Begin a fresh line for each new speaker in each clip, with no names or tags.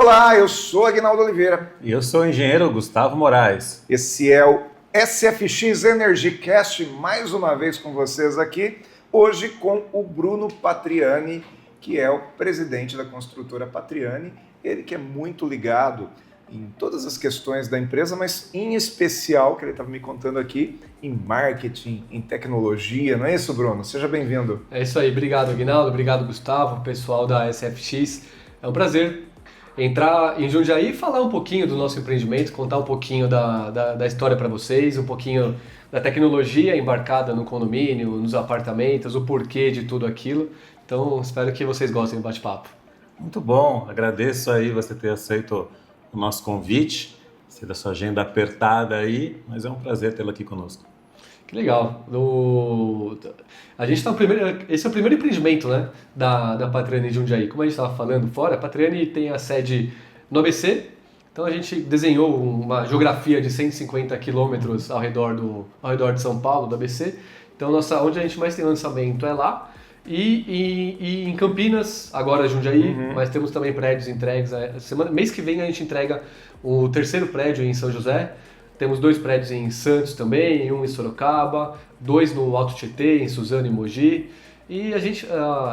Olá, eu sou Aguinaldo Oliveira.
E eu sou o engenheiro Gustavo Moraes.
Esse é o SFX EnergyCast, mais uma vez com vocês aqui, hoje com o Bruno Patriani, que é o presidente da construtora Patriani, ele que é muito ligado em todas as questões da empresa, mas em especial, que ele estava me contando aqui, em marketing, em tecnologia, não é isso, Bruno? Seja bem-vindo.
É isso aí, obrigado Aguinaldo, obrigado Gustavo, pessoal da SFX, é um prazer entrar em Jundiaí e falar um pouquinho do nosso empreendimento, contar um pouquinho da história para vocês, um pouquinho da tecnologia embarcada no condomínio, nos apartamentos, o porquê de tudo aquilo. Então, espero que vocês gostem do bate-papo.
Muito bom, agradeço aí você ter aceito o nosso convite, sei da sua agenda apertada aí, mas é um prazer tê-lo aqui conosco.
Que legal. A gente está esse é o primeiro empreendimento, né, da Patriani Jundiaí. Como a gente estava falando fora, a Patriani tem a sede no ABC, então a gente desenhou uma geografia de 150 quilômetros ao redor de São Paulo, do ABC. Então, onde a gente mais tem lançamento é lá. E em Campinas, agora Jundiaí, mas temos também prédios entregues. Mês que vem a gente entrega o terceiro prédio em São José. Temos 2 prédios em Santos também, um em Sorocaba, 2 no Alto Tietê, em Suzano e Mogi. E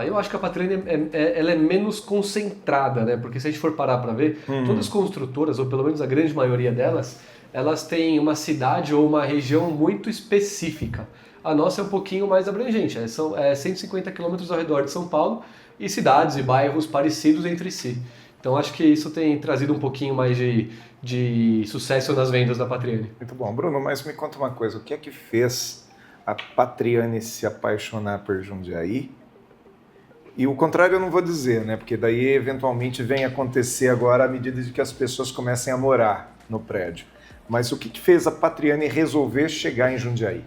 eu acho que a Patriani ela é menos concentrada, né? Porque se a gente for parar para ver, todas as construtoras, ou pelo menos a grande maioria delas, elas têm uma cidade ou uma região muito específica. A nossa é um pouquinho mais abrangente, são 150 quilômetros ao redor de São Paulo e cidades e bairros parecidos entre si. Então acho que isso tem trazido um pouquinho mais de sucesso nas vendas da Patriani.
Muito bom. Bruno, mas me conta uma coisa, o que é que fez a Patriani se apaixonar por Jundiaí? E o contrário eu não vou dizer, né? Porque daí eventualmente vem acontecer agora à medida de que as pessoas comecem a morar no prédio. Mas o que fez a Patriani resolver chegar em Jundiaí?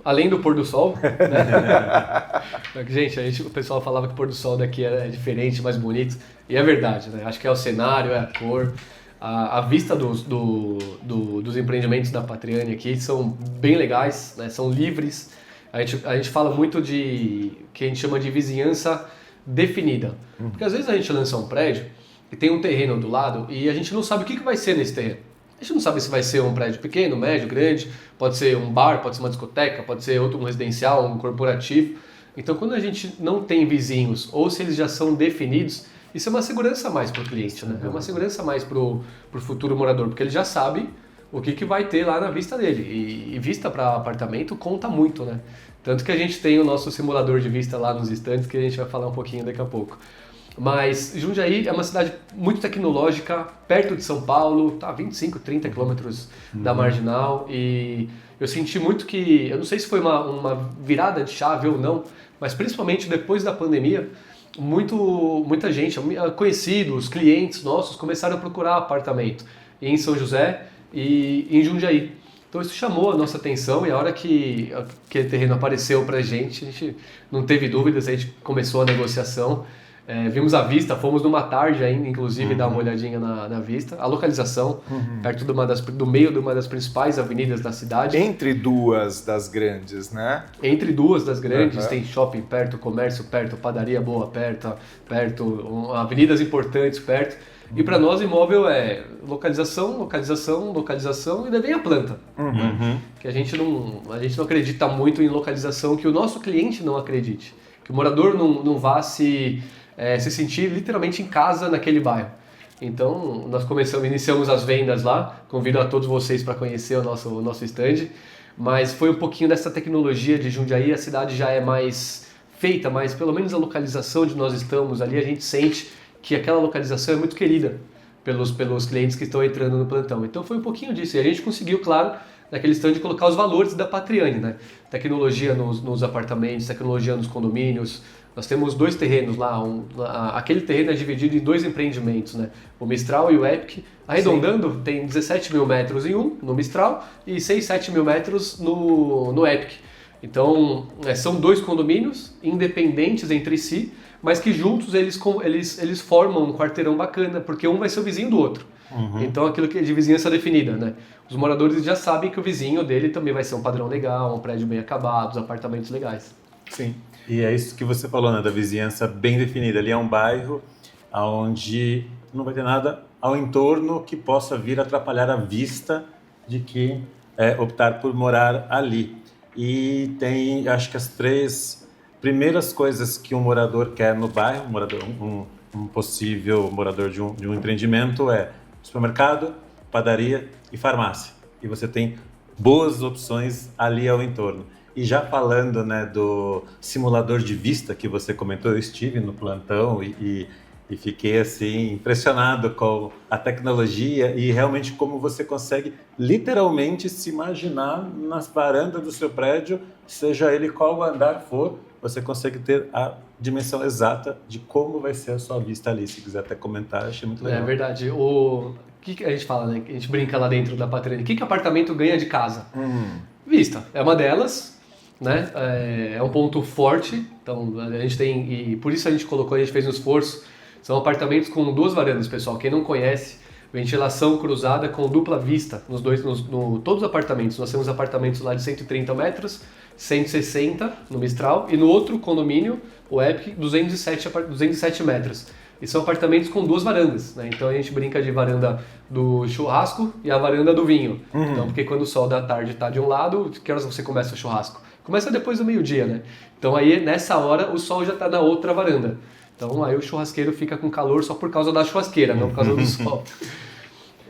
Além do pôr do sol, né? Gente, o pessoal falava que o pôr do sol daqui é diferente, mais bonito, e é verdade, né? Acho que é o cenário, é a cor, a vista dos empreendimentos da Patriani aqui são bem legais, né? São livres, a gente fala muito de que a gente chama de vizinhança definida, porque às vezes a gente lança um prédio e tem um terreno do lado e a gente não sabe o que vai ser nesse terreno. A gente não sabe se vai ser um prédio pequeno, médio, grande, pode ser um bar, pode ser uma discoteca, pode ser um residencial, um corporativo. Então, quando a gente não tem vizinhos ou se eles já são definidos, isso é uma segurança a mais para o cliente, né? É uma segurança a mais para o futuro morador, porque ele já sabe o que vai ter lá na vista dele. E vista para apartamento conta muito, né? Tanto que a gente tem o nosso simulador de vista lá nos estandes, que a gente vai falar um pouquinho daqui a pouco. Mas Jundiaí é uma cidade muito tecnológica, perto de São Paulo, tá 25, 30 quilômetros da Marginal, e eu senti muito que, eu não sei se foi uma virada de chave ou não, mas principalmente depois da pandemia, muita gente, conhecidos, clientes nossos, começaram a procurar apartamento em São José e em Jundiaí. Então isso chamou a nossa atenção e a hora que aquele terreno apareceu pra gente, a gente não teve dúvidas, a gente começou a negociação. Vimos a vista, fomos numa tarde ainda, inclusive, dar uma olhadinha na vista. A localização, perto do meio de uma das principais avenidas da cidade.
Entre duas das grandes, né?
Entre duas das grandes, tem shopping perto, comércio perto, padaria boa perto, avenidas importantes perto. E para nós, imóvel é localização, localização, localização e daí vem a planta. Que a gente não acredita muito em localização, que o nosso cliente não acredite. Que o morador não vá se sentir literalmente em casa naquele bairro. Então, nós iniciamos as vendas lá, convido a todos vocês para conhecer o nosso stand, mas foi um pouquinho dessa tecnologia de Jundiaí, a cidade já é mais feita, mas pelo menos a localização onde nós estamos ali, a gente sente que aquela localização é muito querida pelos clientes que estão entrando no plantão. Então foi um pouquinho disso, e a gente conseguiu, claro, naquele stand colocar os valores da Patriani, né? Tecnologia nos apartamentos, tecnologia nos condomínios. Nós temos 2 terrenos lá, aquele terreno é dividido em 2 empreendimentos, né? O Mistral e o Epic. Arredondando, Sim. Tem 17 mil metros no Mistral e 6, 7 mil metros no Epic. Então, são 2 condomínios independentes entre si, mas que juntos eles formam um quarteirão bacana, porque um vai ser o vizinho do outro. Então, aquilo que é de vizinhança definida, né? Os moradores já sabem que o vizinho dele também vai ser um padrão legal, um prédio bem acabado, os apartamentos legais.
Sim.
E é isso que você falou, né? Da vizinhança bem definida. Ali é um bairro onde não vai ter nada ao entorno que possa vir atrapalhar a vista de quem optar por morar ali. E tem, acho que as 3 primeiras coisas que um morador quer no bairro, um possível morador de um empreendimento é supermercado, padaria e farmácia. E você tem boas opções ali ao entorno. E já falando, né, do simulador de vista que você comentou, eu estive no plantão e fiquei assim impressionado com a tecnologia e realmente como você consegue literalmente se imaginar nas varandas do seu prédio, seja ele qual andar for, você consegue ter a dimensão exata de como vai ser a sua vista ali. Se quiser até comentar, achei muito legal.
É verdade. O que a gente fala, né? A gente brinca lá dentro da Patrani. O que apartamento ganha de casa? Vista. É uma delas, né? É um ponto forte. Então, a gente tem... E por isso a gente fez um esforço. São apartamentos com 2 varandas, pessoal. Quem não conhece, ventilação cruzada com dupla vista todos os apartamentos. Nós temos apartamentos lá de 130 metros, 160 no Mistral, e no outro condomínio, o Epic, 207 metros. E são apartamentos com 2 varandas, né? Então a gente brinca de varanda do churrasco e a varanda do vinho. Então, porque quando o sol da tarde está de um lado, que horas você começa o churrasco? Começa depois do meio-dia, né? Então aí, nessa hora, o sol já está na outra varanda. Então aí o churrasqueiro fica com calor só por causa da churrasqueira, não por causa do sol.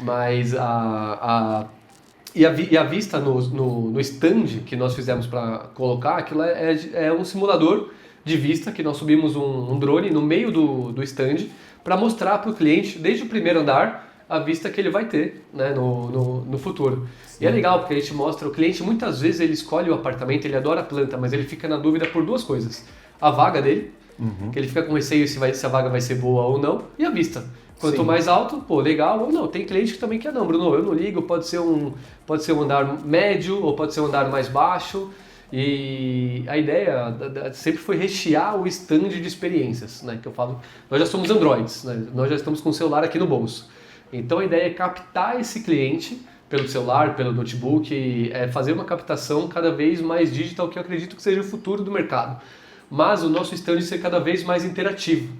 Mas a vista no stand que nós fizemos para colocar, aquilo é um simulador de vista que nós subimos um drone no meio do stand para mostrar para o cliente, desde o primeiro andar, a vista que ele vai ter, né, no futuro. Sim. E é legal porque a gente mostra, o cliente muitas vezes ele escolhe o apartamento, ele adora a planta, mas ele fica na dúvida por 2 coisas. A vaga dele, que ele fica com receio se a vaga vai ser boa ou não, e a vista. Quanto Sim. mais alto, pô, legal ou não. Tem cliente que também quer, não, Bruno, eu não ligo, pode ser um andar médio ou pode ser um andar mais baixo. E a ideia sempre foi rechear o stand de experiências, né? Que eu falo, nós já somos Androids, né? Nós já estamos com o celular aqui no bolso. Então a ideia é captar esse cliente pelo celular, pelo notebook, fazer uma captação cada vez mais digital, que eu acredito que seja o futuro do mercado. Mas o nosso stand ser cada vez mais interativo.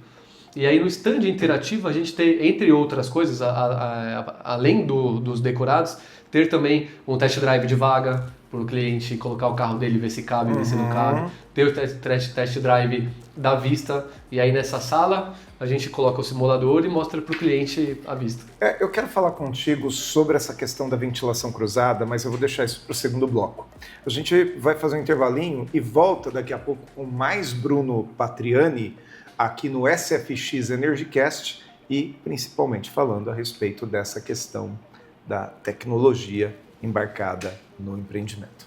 E aí no stand interativo a gente tem, entre outras coisas, além dos decorados, ter também um test drive de vaga para o cliente colocar o carro dele, ver se cabe, ver se não cabe. Ter o test drive da vista, e aí nessa sala a gente coloca o simulador e mostra para o cliente a vista.
Eu quero falar contigo sobre essa questão da ventilação cruzada, mas eu vou deixar isso para o segundo bloco. A gente vai fazer um intervalinho e volta daqui a pouco com mais Bruno Patriani aqui no SFX EnergyCast e principalmente falando a respeito dessa questão da tecnologia embarcada no empreendimento.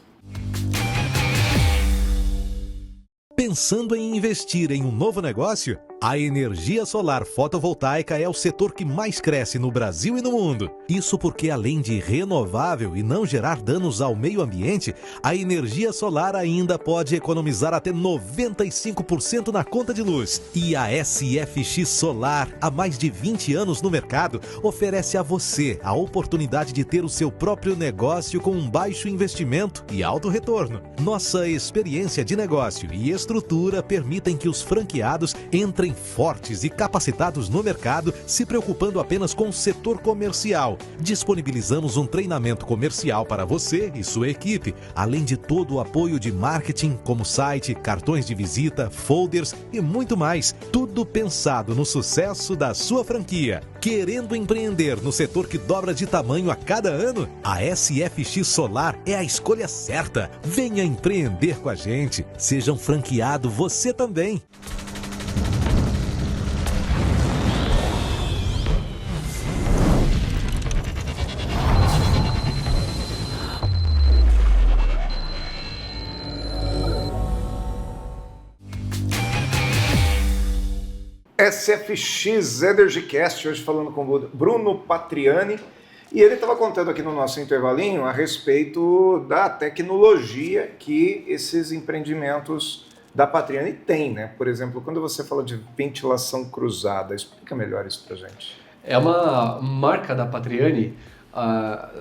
Pensando em investir em um novo negócio? A energia solar fotovoltaica é o setor que mais cresce no Brasil e no mundo. Isso porque, além de renovável e não gerar danos ao meio ambiente, a energia solar ainda pode economizar até 95% na conta de luz. E a SFX Solar, há mais de 20 anos no mercado, oferece a você a oportunidade de ter o seu próprio negócio com um baixo investimento e alto retorno. Nossa experiência de negócio e estrutura permitem que os franqueados entrem fortes e capacitados no mercado, se preocupando apenas com o setor comercial. Disponibilizamos um treinamento comercial para você e sua equipe, além de todo o apoio de marketing, como site, cartões de visita, folders e muito mais. Tudo pensado no sucesso da sua franquia. Querendo empreender no setor que dobra de tamanho a cada ano? A SFX Solar é a escolha certa. Venha empreender com a gente. Seja um franqueado você também.
SFX EnergyCast, hoje falando com o Bruno Patriani, e ele estava contando aqui no nosso intervalinho a respeito da tecnologia que esses empreendimentos da Patriani têm, né? Por exemplo, quando você fala de ventilação cruzada, explica melhor isso pra gente.
É uma marca da Patriani,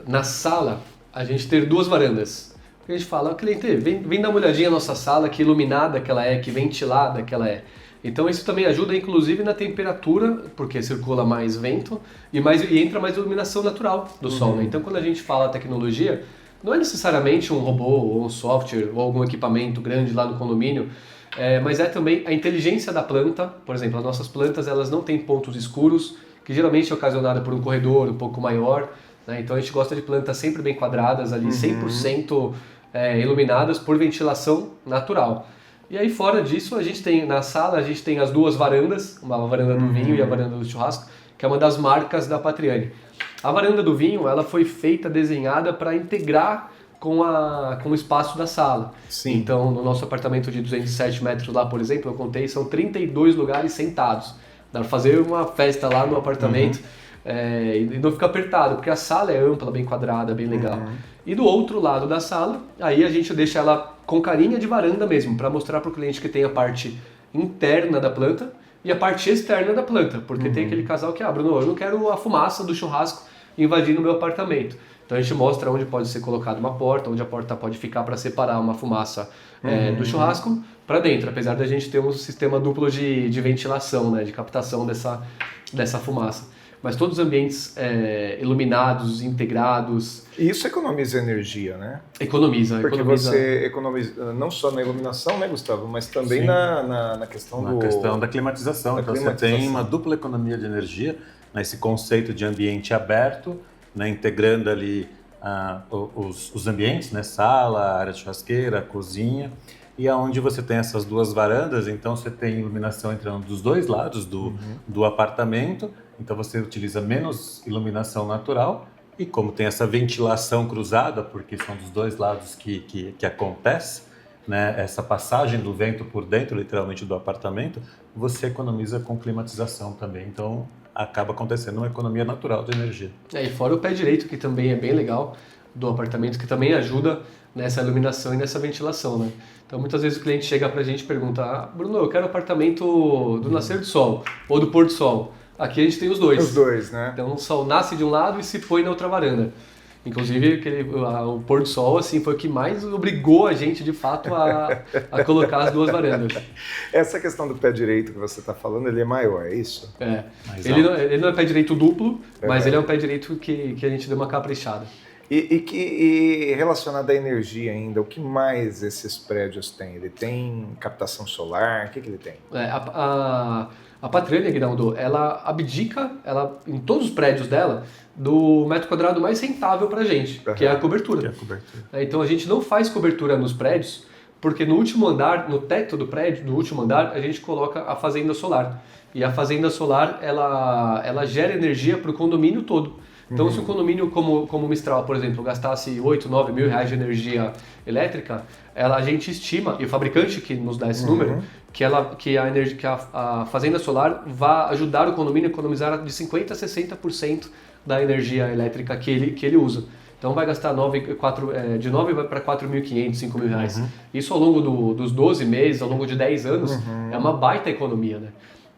na sala a gente ter 2 varandas. A gente fala, cliente, vem dar uma olhadinha na nossa sala, que iluminada que ela é, que ventilada que ela é. Então isso também ajuda, inclusive, na temperatura, porque circula mais vento e entra mais iluminação natural do sol. Né? Então quando a gente fala tecnologia, não é necessariamente um robô ou um software ou algum equipamento grande lá no condomínio, mas é também a inteligência da planta. Por exemplo, as nossas plantas elas não têm pontos escuros, que geralmente é ocasionada por um corredor um pouco maior. Né? Então a gente gosta de plantas sempre bem quadradas, ali 100% iluminadas por ventilação natural. E aí fora disso, a gente tem na sala, a gente tem as duas varandas, uma varanda do vinho e a varanda do churrasco, que é uma das marcas da Patriani. A varanda do vinho, ela foi feita, desenhada para integrar com o espaço da sala.
Sim.
Então, no nosso apartamento de 207 metros lá, por exemplo, eu contei, são 32 lugares sentados. Dá para fazer uma festa lá no apartamento e não fica apertado, porque a sala é ampla, bem quadrada, bem legal. E do outro lado da sala, aí a gente deixa ela com carinha de varanda mesmo, para mostrar para o cliente que tem a parte interna da planta e a parte externa da planta, porque tem aquele casal que, Bruno, eu não quero a fumaça do churrasco invadindo o meu apartamento. Então a gente mostra onde pode ser colocada uma porta, onde a porta pode ficar para separar uma fumaça do churrasco para dentro, apesar da gente ter um sistema duplo de ventilação, né, de captação dessa fumaça. Mas todos os ambientes iluminados, integrados.
E isso economiza energia, né?
Economiza.
Porque você economiza não só na iluminação, né, Gustavo, mas também na questão
questão da climatização. Então você tem uma dupla economia de energia, né, esse conceito de ambiente aberto, né, integrando ali os ambientes, né, sala, área de churrasqueira, cozinha, e aonde você tem essas duas varandas, então você tem iluminação entrando dos dois lados do apartamento, então você utiliza menos iluminação natural, e como tem essa ventilação cruzada, porque são dos dois lados que acontece, né, essa passagem do vento por dentro, literalmente, do apartamento, você economiza com climatização também, então acaba acontecendo uma economia natural de energia.
E fora o pé direito, que também é bem legal, do apartamento, que também ajuda nessa iluminação e nessa ventilação, né? Então muitas vezes o cliente chega pra gente e pergunta, Bruno, eu quero apartamento do nascer do sol ou do pôr do sol. Aqui a gente tem os dois.
Os dois, né?
Então o sol nasce de um lado e se põe na outra varanda. Inclusive o pôr do sol assim, foi o que mais obrigou a gente de fato a colocar as duas varandas.
Essa questão do pé direito que você está falando, ele é maior, é isso?
Ele não é pé direito duplo, mas ele é um pé direito que a gente deu uma caprichada.
E relacionado à energia ainda, o que mais esses prédios têm? Ele tem captação solar? O que ele tem?
A Patriani Aguinaldo, ela abdica, em todos os prédios dela, do metro quadrado mais rentável para a gente, que é a cobertura. Então a gente não faz cobertura nos prédios, porque no último andar, no teto do prédio, no último andar, a gente coloca a fazenda solar. E a fazenda solar, ela gera energia para o condomínio todo. Então, se um condomínio como o Mistral, por exemplo, gastasse 8, 9 mil reais de energia elétrica, a gente estima, e o fabricante que nos dá esse número, que a fazenda solar vai ajudar o condomínio a economizar de 50% a 60% da energia elétrica que ele usa. Então vai gastar de 9 para 4.500, 5 mil reais. Isso ao longo dos 12 meses, ao longo de 10 anos, é uma baita economia, né?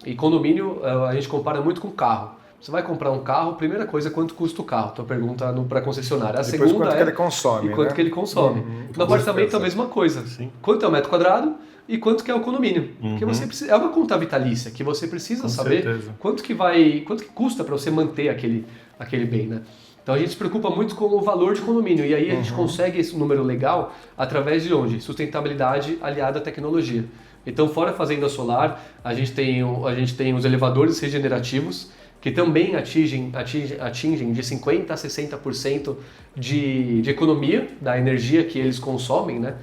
E condomínio a gente compara muito com carro. Você vai comprar um carro, primeira coisa, quanto custa o carro? Tua pergunta para a concessionária. A
depois
segunda
quanto que ele consome,
e quanto que ele consome. No apartamento é a mesma coisa.
Sim.
Quanto é o metro quadrado e quanto que é o condomínio. Porque você precisa, é uma conta vitalícia que você precisa
Com
saber
certeza.
quanto que custa para você manter aquele bem, né? Então a gente se preocupa muito com o valor de condomínio e aí a gente consegue esse número legal através de onde? Sustentabilidade aliada à tecnologia. Então fora a fazenda solar, a gente tem os elevadores regenerativos, que também atingem de 50% a 60% de economia da energia que eles consomem, né?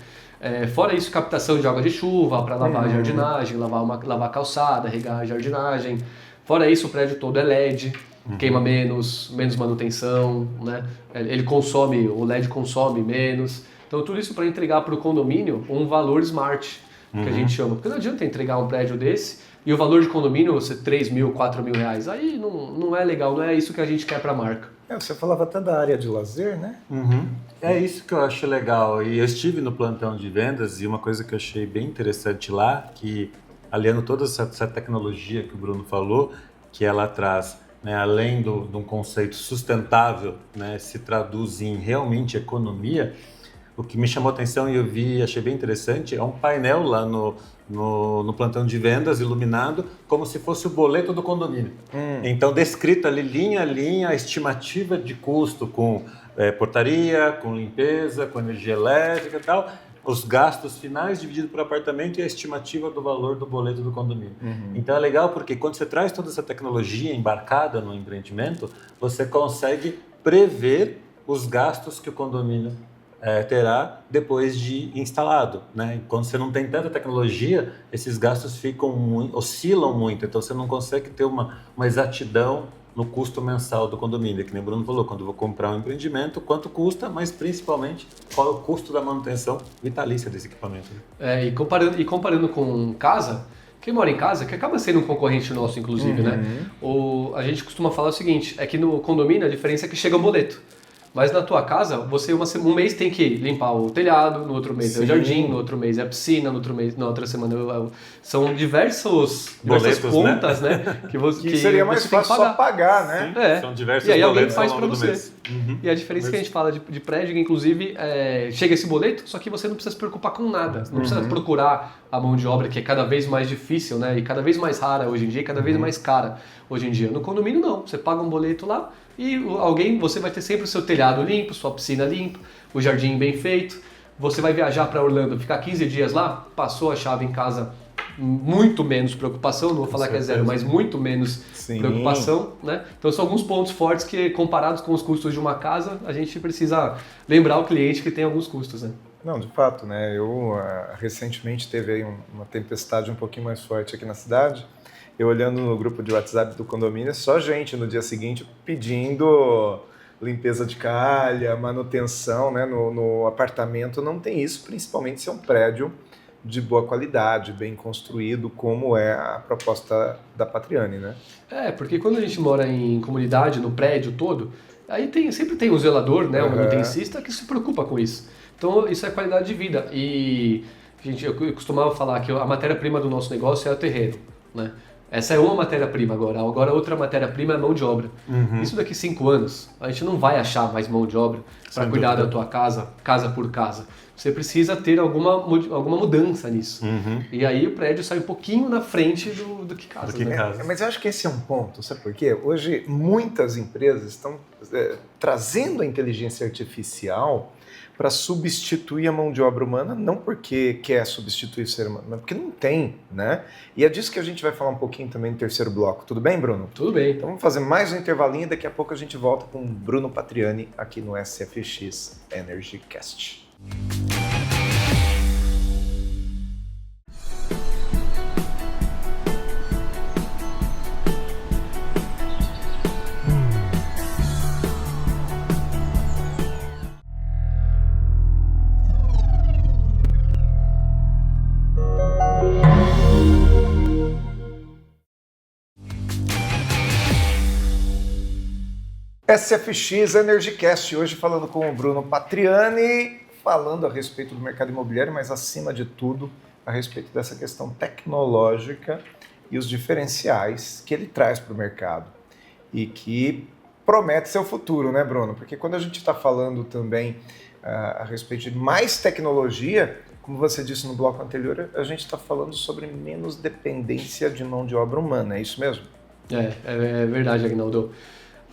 Fora isso, captação de água de chuva para lavar a jardinagem, lavar a calçada, regar a jardinagem. Fora isso, o prédio todo é LED, queima menos manutenção, né? O LED consome menos. Então tudo isso para entregar para o condomínio um valor smart, que a gente chama. Porque não adianta entregar um prédio desse e o valor de condomínio ser 3 mil, 4 mil reais. Aí não é legal, não é isso que a gente quer para a marca.
Você falava até da área de lazer, né?
É isso que eu acho legal. E eu estive no plantão de vendas e uma coisa que eu achei bem interessante lá, que aliando toda essa tecnologia que o Bruno falou, que ela traz, né, além de um conceito sustentável, né, se traduz em realmente economia, o que me chamou a atenção e eu vi, achei bem interessante, é um painel lá no plantão de vendas, iluminado, como se fosse o boleto do condomínio. Então, descrito ali, linha a linha, a estimativa de custo com portaria, com limpeza, com energia elétrica e tal, os gastos finais dividido por apartamento e a estimativa do valor do boleto do condomínio. Então, é legal porque quando você traz toda essa tecnologia embarcada no empreendimento, você consegue prever os gastos que o condomínio terá depois de instalado, né? Quando você não tem tanta tecnologia, esses gastos oscilam muito, então você não consegue ter uma exatidão no custo mensal do condomínio, que nem o Bruno falou, quando eu vou comprar um empreendimento, quanto custa, mas principalmente qual é o custo da manutenção vitalícia desse equipamento.
E comparando com casa, quem mora em casa, que acaba sendo um concorrente nosso, inclusive, né? A gente costuma falar o seguinte, é que no condomínio a diferença é que chega o boleto. Mas na tua casa, você um mês tem que limpar o telhado, no outro mês é o jardim, no outro mês é a piscina, na outra semana são diversas contas, né?
Que seria mais fácil só pagar, né?
São diversos
boletos. E aí alguém
boletos
faz
ao
para
longo do
você.
mês.
E a diferença que a gente fala de prédio, inclusive, chega esse boleto, só que você não precisa se preocupar com nada. Não precisa procurar a mão de obra, que é cada vez mais difícil, né? E cada vez mais rara hoje em dia, e cada vez mais cara hoje em dia. No condomínio, não. Você paga um boleto lá, e você vai ter sempre o seu telhado limpo, sua piscina limpa, o jardim bem feito. Você vai viajar para Orlando, ficar 15 dias lá, passou a chave em casa, muito menos preocupação, não vou falar que é zero, mas muito menos preocupação, né? Então são alguns pontos fortes que, comparados com os custos de uma casa, a gente precisa lembrar o cliente que tem alguns custos, né?
Não, de fato, né? Eu recentemente teve aí uma tempestade um pouquinho mais forte aqui na cidade. Eu olhando no grupo de WhatsApp do condomínio, só gente no dia seguinte pedindo limpeza de calha, manutenção, né? No apartamento não tem isso, principalmente se é um prédio de boa qualidade, bem construído, como é a proposta da Patriani, né?
Porque quando a gente mora em comunidade, no prédio todo, aí sempre tem um zelador, né? Um manutencista que se preocupa com isso. Então isso é qualidade de vida. E eu costumava falar que a matéria-prima do nosso negócio é o terreno, né? Essa é uma matéria-prima agora. Agora outra matéria-prima é mão de obra. Isso daqui 5 anos, a gente não vai achar mais mão de obra para cuidar da tua casa, casa por casa. Você precisa ter alguma mudança nisso. E aí o prédio sai um pouquinho na frente do que casa. Né?
Mas eu acho que esse é um ponto, sabe por quê? Hoje muitas empresas estão trazendo a inteligência artificial para substituir a mão de obra humana, não porque quer substituir o ser humano, mas porque não tem, né? E é disso que a gente vai falar um pouquinho também no terceiro bloco. Tudo bem, Bruno?
Tudo bem.
Então vamos fazer mais um intervalinho e daqui a pouco a gente volta com o Bruno Patriani aqui no SFX Energy Cast. SFX Energy Cast, hoje falando com o Bruno Patriani, falando a respeito do mercado imobiliário, mas acima de tudo a respeito dessa questão tecnológica e os diferenciais que ele traz para o mercado e que promete ser o futuro, né, Bruno? Porque quando a gente está falando também a respeito de mais tecnologia, como você disse no bloco anterior, a gente está falando sobre menos dependência de mão de obra humana, é isso mesmo?
É verdade, Agnaldo.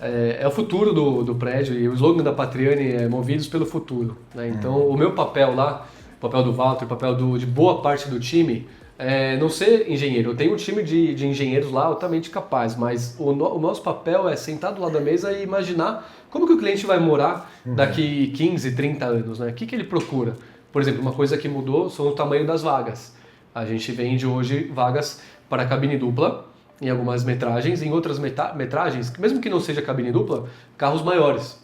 É o futuro do prédio e o slogan da Patriani é movidos pelo futuro, né? Então o meu papel lá, o papel do Walter, o papel de boa parte do time é não ser engenheiro. Eu tenho um time de engenheiros lá altamente capaz, mas o nosso papel é sentar do lado da mesa e imaginar como que o cliente vai morar daqui 15, 30 anos, né? O que ele procura? Por exemplo, uma coisa que mudou são o tamanho das vagas. A gente vende hoje vagas para cabine dupla, em algumas metragens, em outras metragens, mesmo que não seja cabine dupla, carros maiores.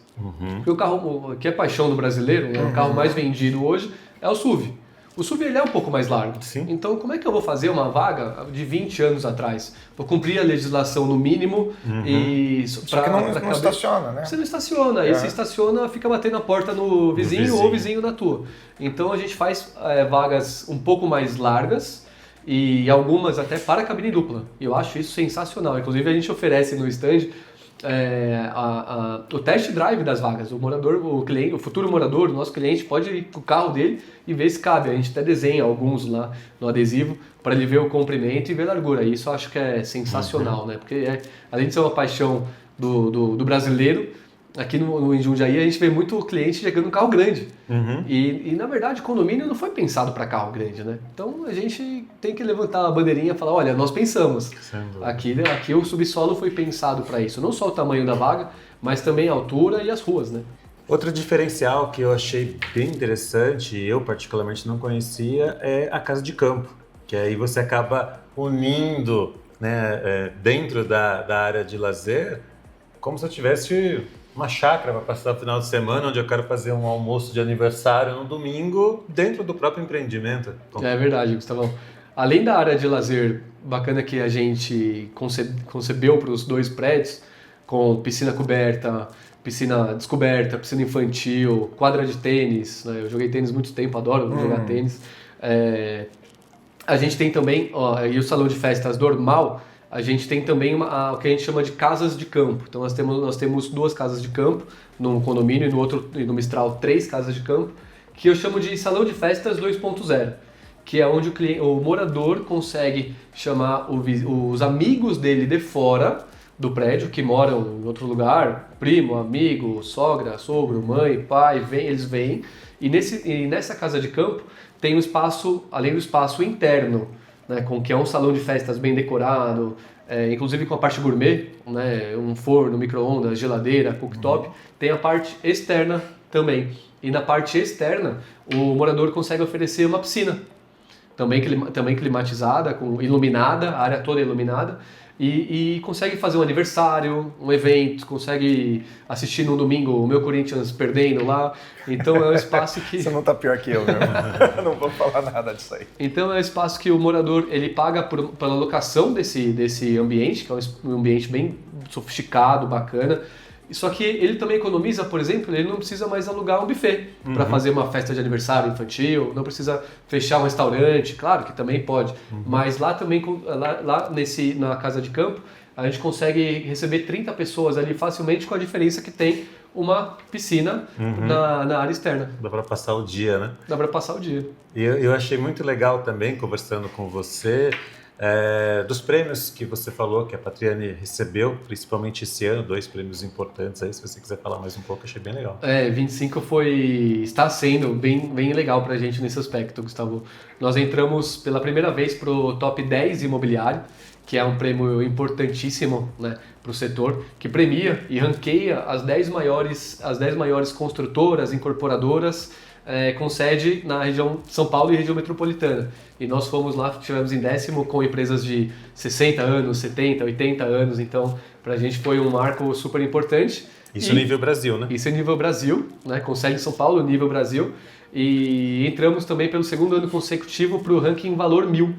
Porque o carro que é paixão do brasileiro, né, o carro mais vendido hoje é o SUV. O SUV ele é um pouco mais largo.
Sim.
Então como é que eu vou fazer uma vaga de 20 anos atrás? Vou cumprir a legislação no mínimo e...
Só que não estaciona, né?
Você não estaciona. Aí você estaciona, fica batendo a porta no vizinho ou o vizinho na tua. Então a gente faz vagas um pouco mais largas, e algumas até para cabine dupla. Eu acho isso sensacional. Inclusive a gente oferece no stand o test drive das vagas. O cliente, o futuro morador, o nosso cliente, pode ir com o carro dele e ver se cabe. A gente até desenha alguns lá no adesivo para ele ver o comprimento e ver a largura. Isso eu acho que é sensacional, né? Porque além de ser uma paixão do brasileiro, aqui em Jundiaí a gente vê muito cliente chegando um carro grande. E na verdade o condomínio não foi pensado para carro grande, né? Então a gente tem que levantar a bandeirinha e falar, olha, nós pensamos. Aqui o subsolo foi pensado para isso. Não só o tamanho da vaga, mas também a altura e as ruas, né?
Outro diferencial que eu achei bem interessante, e eu particularmente não conhecia, é a casa de campo. Que aí você acaba unindo, né, dentro da área de lazer, como se eu tivesse uma chácara para passar o final de semana, onde eu quero fazer um almoço de aniversário no domingo, dentro do próprio empreendimento. Então,
é verdade, Gustavão. Além da área de lazer bacana que a gente concebeu para os 2 prédios, com piscina coberta, piscina descoberta, piscina infantil, quadra de tênis, né? Eu joguei tênis muito tempo, adoro jogar tênis. A gente tem também, e o salão de festas normal, a gente tem também o que a gente chama de casas de campo. Então nós temos 2 casas de campo, num condomínio e no Mistral 3 casas de campo, que eu chamo de salão de festas 2.0, que é onde o morador consegue chamar os amigos dele de fora do prédio, que moram em outro lugar, primo, amigo, sogra, sogro, mãe, pai, eles vêm, e nessa casa de campo tem um espaço, além do espaço interno, né, que é um salão de festas bem decorado, inclusive com a parte gourmet, né, um forno, micro-ondas, geladeira, cooktop, tem a parte externa também. E na parte externa, o morador consegue oferecer uma piscina, também climatizada, iluminada, a área toda iluminada, e consegue fazer um aniversário, um evento, consegue assistir no domingo o meu Corinthians perdendo lá. Então é um espaço que...
Você não tá pior que eu, meu irmão. Não vou falar nada disso aí.
Então é um espaço que o morador ele paga pela locação desse ambiente, que é um ambiente bem sofisticado, bacana. Só que ele também economiza, por exemplo, ele não precisa mais alugar um buffet para fazer uma festa de aniversário infantil, não precisa fechar um restaurante, claro que também pode, mas lá também, na casa de campo, a gente consegue receber 30 pessoas ali facilmente, com a diferença que tem uma piscina na área externa.
dá para passar o dia, né?
Dá para passar o dia.
E eu achei muito legal também, conversando com você, dos prêmios que você falou que a Patriani recebeu, principalmente esse ano, 2 prêmios importantes aí, se você quiser falar mais um pouco, achei bem legal.
25 está sendo bem legal pra gente nesse aspecto, Gustavo. Nós entramos pela primeira vez pro Top 10 imobiliário, que é um prêmio importantíssimo, né, para o setor, que premia e ranqueia as 10 maiores construtoras, incorporadoras, com sede na região São Paulo e região metropolitana. E nós fomos lá, tivemos em 10º com empresas de 60 anos, 70, 80 anos, então pra gente foi um marco super importante.
Isso nível Brasil, né?
Isso é nível Brasil, né? Com sede em São Paulo, nível Brasil. E entramos também pelo 2º ano consecutivo para o ranking Valor 1000,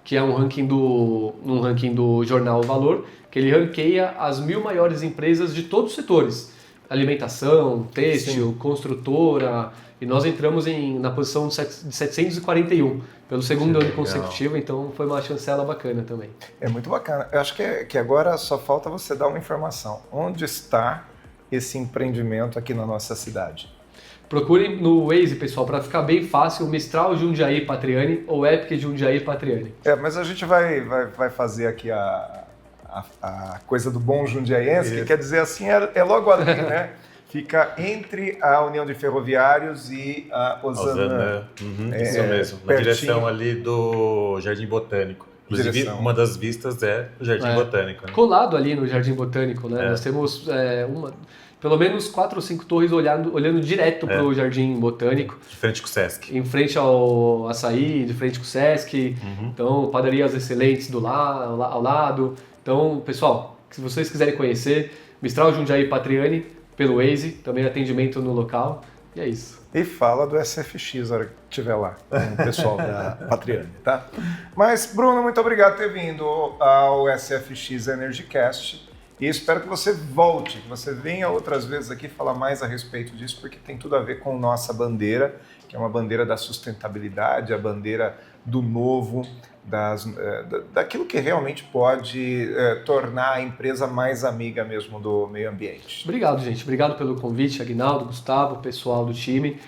que é um ranking do jornal Valor, que ele ranqueia as 1000 maiores empresas de todos os setores. Alimentação, têxtil, construtora, e nós entramos na posição de 741 pelo 2º ano consecutivo, então foi uma chancela bacana também.
É muito bacana. Eu acho que agora só falta você dar uma informação. Onde está esse empreendimento aqui na nossa cidade?
Procurem no Waze, pessoal, para ficar bem fácil, Mistral Jundiaí Patriani ou Epic Jundiaí Patriani.
Mas a gente vai fazer aqui a coisa do bom jundiaiense, que quer dizer assim, é logo ali, né? Fica entre a União de Ferroviários e a Osanã.
Isso mesmo, na direção ali do Jardim Botânico. Inclusive, uma das vistas é o Jardim Botânico. Né?
Colado ali no Jardim Botânico, né? Nós temos pelo menos 4 ou 5 torres olhando direto para o Jardim Botânico.
De frente com o Sesc.
Em frente ao Açaí, de frente com o Sesc. Então, padarias excelentes ao lado. Então, pessoal, se vocês quiserem conhecer, Mistral Jundiaí Patriani, pelo Waze, também atendimento no local, e é isso.
E fala do SFX na hora que estiver lá, com o pessoal da Patriani, tá? Mas, Bruno, muito obrigado por ter vindo ao SFX EnergyCast e espero que você volte, que você venha outras vezes aqui falar mais a respeito disso, porque tem tudo a ver com nossa bandeira que é uma bandeira da sustentabilidade, a bandeira do novo, daquilo que realmente pode tornar a empresa mais amiga mesmo do meio ambiente.
Obrigado, gente. Obrigado pelo convite, Aguinaldo, Gustavo, pessoal do time.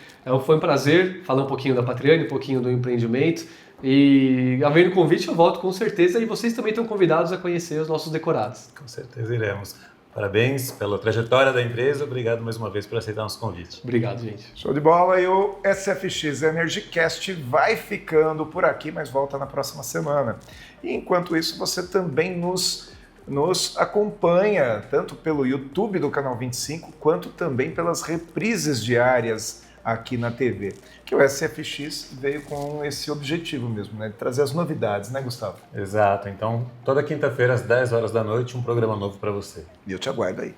Foi um prazer falar um pouquinho da Patriani, um pouquinho do empreendimento. E, havendo convite, eu volto com certeza. E vocês também estão convidados a conhecer os nossos decorados.
Com certeza iremos. Parabéns pela trajetória da empresa. Obrigado mais uma vez por aceitar nosso convite.
Obrigado, gente.
Show de bola. E o SFX EnergyCast vai ficando por aqui, mas volta na próxima semana. E enquanto isso, você também nos acompanha, tanto pelo YouTube do Canal 25, quanto também pelas reprises diárias aqui na TV. Que o SFX veio com esse objetivo mesmo, né? De trazer as novidades, né, Gustavo?
Exato. Então, toda quinta-feira, às 10 horas da noite, um programa novo para você.
E eu te aguardo aí.